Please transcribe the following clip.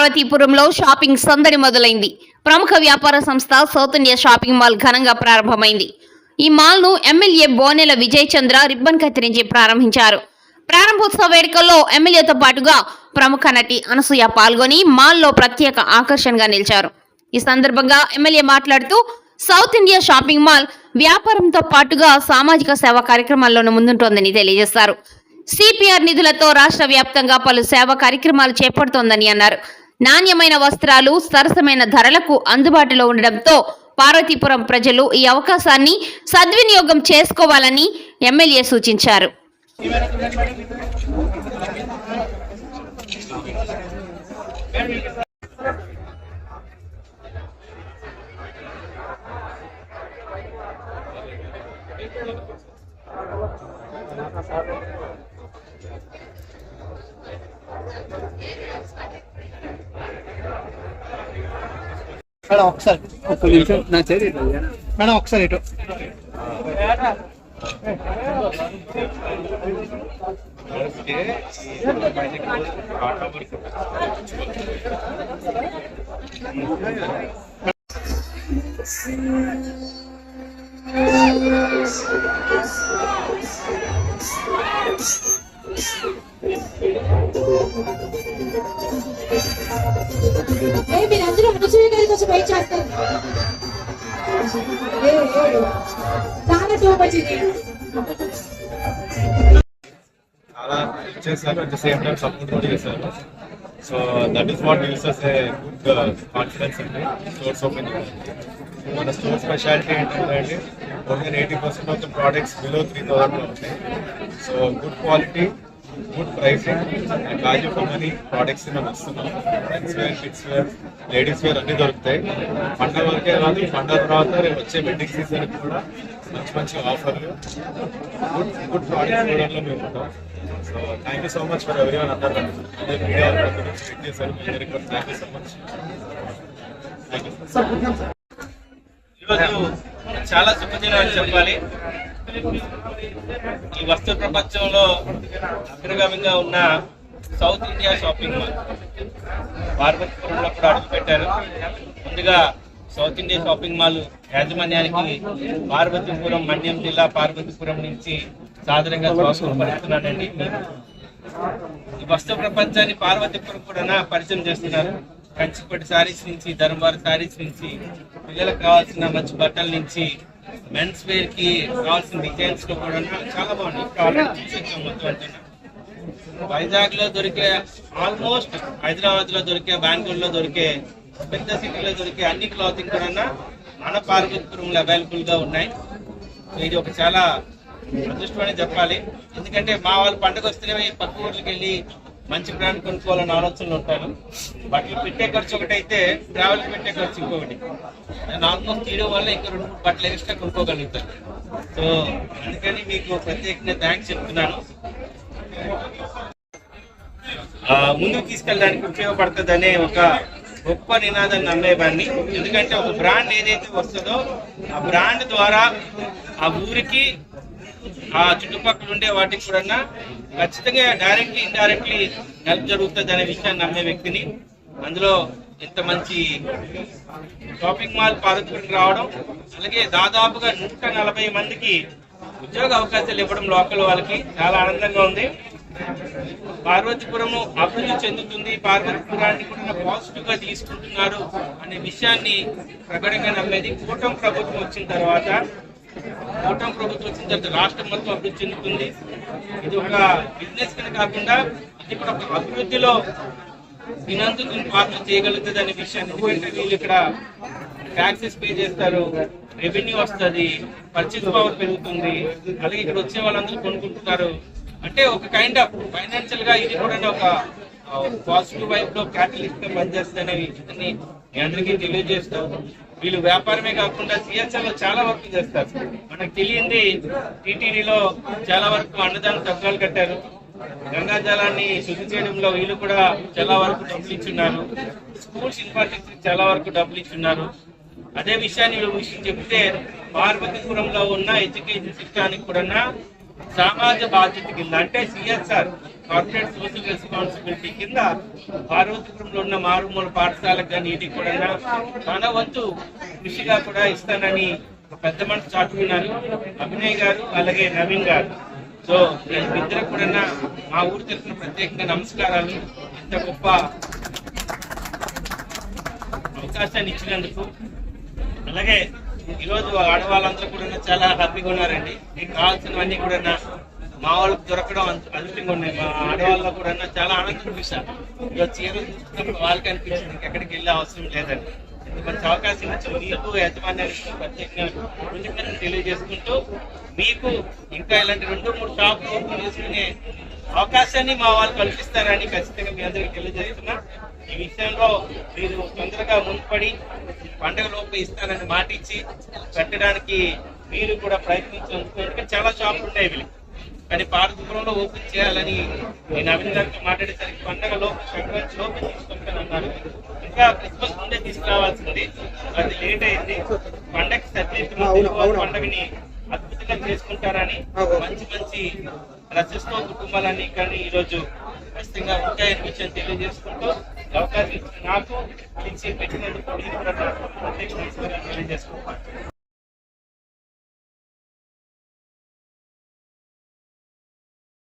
పార్వతీపురంలో shopping సందడి మొదలైంది. ప్రముఖ వ్యాపార సంస్థ సౌత్ ఇండియా షాపింగ్ మాల్ ఘనంగా ప్రారంభమైంది. ఈ మాల్ను ఎమ్మెల్యే బోనెల విజయ్ చంద్ర రిబ్బన్ కత్తిరించి ప్రారంభించారు. ప్రారంభోత్సవ వేడుకల్లో ఎమ్మెల్యేతో పాటుగా ప్రముఖ నటి అనసూయ పాల్గొని మాల్లో ప్రత్యేక ఆకర్షణగా నిలిచారు. ఈ సందర్భంగా ఎమ్మెల్యే మాట్లాడుతూ సౌత్ ఇండియా షాపింగ్ మాల్ వ్యాపారంతో పాటుగా సామాజిక సేవా కార్యక్రమాల్లోనూ ముందుంటోందని తెలియజేశారు. సిపిఆర్ నిధులతో రాష్ట్ర వ్యాప్తంగా పలు సేవా కార్యక్రమాలు చేపడుతోందని అన్నారు. నాణ్యమైన వస్త్రాలు సరసమైన ధరలకు అందుబాటులో ఉండడంతో పార్వతీపురం ప్రజలు ఈ అవకాశాన్ని సద్వినియోగం చేసుకోవాలని ఎమ్మెల్యే సూచించారు. మేడం ఒకసారి ఒక్క నిమిషం నా చేరి మేడం ఒకసారి ఇటు మీరందరూ అనసూయ గారి కోసం వెయిట్ చేస్తారు. చాలా చూపించింది చాలా చేశారు, at the same time support కూడా చేశారు. So that is what gives us a good confidence అండి స్టోర్స్ ఓపెన్. మన స్టోర్ స్పెషాలిటీ ఏంటంటే only 80% of the products below 3000 ఉంటాయి. So good quality, good pricing and value for money products మనం వస్తున్నాం. Men's wear, kids wear, ladies wear అన్ని దొరుకుతాయి. పండుగ వరకే కాదు, పండుగ తర్వాత రేపు వచ్చే వెడ్డింగ్ సీజన్ కూడా మంచి మంచి ఆఫర్లు, గుడ్ ప్రోడక్ట్స్ ఇవ్వడంలో మేము ఉంటాం. So thank you so much for everyone. అందరూ మీడియా స్పెక్ట్ చేశారు. Thank you so much. Thank you. ఈరోజు చాలా శుభదినాలు చెప్పాలి. ఈ వస్తు ప్రపంచంలో అగ్రగామిగా ఉన్న సౌత్ ఇండియా షాపింగ్ మాల్ పార్వతీపురంలో కూడా అడుగు పెట్టారు. ముందుగా సౌత్ ఇండియా షాపింగ్ మాల్ యాజమాన్యానికి పార్వతీపురం, మన్యం జిల్లా పార్వతీపురం నుంచి సాధారణంగా పరుస్తున్నానండి. ఈ వస్తు ప్రపంచాన్ని పార్వతీపురం కూడా పరిచయం చేస్తున్నారు. కంచిపట్టి శారీస్ నుంచి, ధర్మవరం శారీస్ నుంచి, పిల్లలకు కావాల్సిన మంచి బట్టల నుంచి, మెన్స్ వేర్ కి కావాల్సిన డిజైన్స్ లో కూడా చాలా బాగున్నాయి. మొత్తం వైజాగ్ లో దొరికే, ఆల్మోస్ట్ హైదరాబాద్ లో దొరికే, బెంగళూరు లో దొరికే, పెద్ద సిటీలో దొరికే అన్ని క్లాతింగ్ కూడా మన పార్వతీపురంలో అవైలబుల్ గా ఉన్నాయి. ఇది ఒక చాలా అదృష్టం అని చెప్పాలి. ఎందుకంటే మా వాళ్ళు పండుగ వస్తేనే పక్క ఊర్లకు వెళ్ళి మంచి బ్రాండ్ కొనుక్కోవాలని ఆలోచనలు ఉంటాను. బట్టలు పెట్టే ఖర్చు ఒకటైతే ట్రావెల్ పెట్టే ఖర్చు ఇంకొకటి. నేను ఆల్మోస్ట్ తీయడం వల్ల ఇంకా 2 బట్టలు ఎక్స్ట్రా కొనుక్కోగలుగుతాను. సో అందుకని మీకు ప్రత్యేకంగా థ్యాంక్స్ చెప్తున్నాను. ముందుకు తీసుకెళ్ళడానికి ఉపయోగపడుతుంది అనే ఒక గొప్ప నినాదాన్ని నమ్మేవాడిని. ఎందుకంటే ఒక బ్రాండ్ ఏదైతే వస్తుందో ఆ బ్రాండ్ ద్వారా ఆ ఊరికి, ఆ చుట్టుపక్కల ఉండే వాటికి కూడా ఖచ్చితంగా డైరెక్ట్లీ ఇండైరెక్ట్లీ హెల్ప్ జరుగుతుంది అనే విషయాన్ని నమ్మే వ్యక్తిని. అందులో ఇంత మంచి షాపింగ్ మాల్ పార్వతీపురం రావడం, అలాగే దాదాపుగా 140 మందికి ఉద్యోగ అవకాశాలు ఇవ్వడం లోకల్ వాళ్ళకి చాలా ఆనందంగా ఉంది. పార్వతీపురం అభివృద్ధి చెందుతుంది, పార్వతీపురాన్ని కూడా పాజిటివ్ గా తీసుకుంటున్నారు అనే విషయాన్ని ప్రకటనగా నమ్మేది. కూటమి ప్రభుత్వం వచ్చిన తర్వాత రాష్ట్రం మొత్తం అభివృద్ధి చెందుతుంది. ఇది ఒక బిజినెస్ కింద కాకుండా ఇది కూడా ఒక అభివృద్ధిలో దీనంతకు పాత్ర చేయగలుగుతుంది అనే విషయాన్ని. ఎందుకంటే వీళ్ళు ఇక్కడ ట్యాక్సెస్ పే చేస్తారు, రెవెన్యూ వస్తుంది, పర్చేజ్ పవర్ పెరుగుతుంది, అలాగే ఇక్కడ వచ్చే వాళ్ళందరూ కొనుక్కుంటున్నారు. అంటే ఒక కైండ్ ఆఫ్ ఫైనాన్షియల్ గా ఇది కూడా ఒక పాజిటివ్ వైపు లో క్యాటలిస్ట్ గా పనిచేస్తుంది అనే విషయాన్ని మీ అందరికీ తెలియజేస్తూ, వీళ్ళు వ్యాపారమే కాకుండా సిఎస్ఆర్ లో చాలా వర్క్ చేస్తారు. మనకు తెలియంది టీటీడీలో చాలా వరకు అన్నదాన తగ్గాలు కట్టారు. గంగా జలాన్ని శుద్ధి చేయడంలో వీళ్ళు కూడా చాలా వరకు డబ్బులు ఇచ్చున్నారు. స్కూల్స్ ఇన్ఫ్రాస్ట్రక్చర్ చాలా వరకు డబ్బులు ఇచ్చున్నారు. అదే విషయాన్ని చెప్తే పార్వతీపురంలో ఉన్న ఎడ్యుకేషన్ సిస్టానికి కూడా సమాజ బాధ్యత కింద, అంటే సిఎస్ఆర్ కార్పొరేట్ సోషల్ రెస్పాన్సిబిలిటీ కింద పార్వతీపురంలో ఉన్న మారుమూల పాఠశాలకు కానీ వీటికి కూడా మన వంతు కృషిగా కూడా ఇస్తానని ఒక పెద్ద మనసు చాటుకున్నారు అభినయ్ గారు అలాగే నవీన్ గారు. సో ఇద్దరు కూడా మా ఊరు తరఫున ప్రత్యేకంగా నమస్కారాలు. ఇంత గొప్ప అవకాశాన్ని ఇచ్చినందుకు. అలాగే ఈరోజు ఆడవాళ్ళందరూ కూడా చాలా హ్యాపీగా ఉన్నారండి. మీకు కావాల్సినవన్నీ కూడా మా వాళ్ళకి దొరకడం అదృష్టంగా ఉన్నాయి. మా ఆడవాళ్ళలో కూడా చాలా ఆనందం చూశారు. ఈరోజు చీరలు చూసినప్పుడు వాళ్ళకి అనిపించింది ఇంకెక్కడికి వెళ్ళే అవసరం లేదని. ఇంత మంచి అవకాశం ఇచ్చి మీకు యజమాన్యానికి ప్రత్యేకంగా తెలియజేసుకుంటూ మీకు ఇంకా ఇలాంటి 2-3 షాపులు ఓపెన్ చేసుకునే అవకాశాన్ని మా వాళ్ళు కల్పిస్తారని ఖచ్చితంగా మీ అందరికీ తెలియజేస్తున్నా. ఈ విషయంలో మీరు తొందరగా మున్పడి పండుగ లోపు ఇస్తానని మాట ఇచ్చి పెట్టడానికి మీరు కూడా ప్రయత్నించేందుకు చాలా షాపులు ఉన్నాయి వీళ్ళు. కానీ పార్వతీపురంలో ఓపెన్ చేయాలని నేను నవీన్ గారితో మాట్లాడేసరికి పండుగ లోపు సంక్రాంతి లోపు తీసుకుంటానన్నారు. ఇంకా క్రిస్మస్ ముందే తీసుకురావాల్సింది, అది లేట్ అయింది. పండగకి పండుగని అద్భుతంగా చేసుకుంటారని మంచి మంచి రచస్తో కుటుంబాలన్నీ కానీ ఈరోజు ఖచ్చితంగా ఉంటాయని విషయం తెలియజేసుకుంటూ అవకాశం ఇచ్చిన నాకు పెట్టినందుకు తెలియజేసుకుంటాను.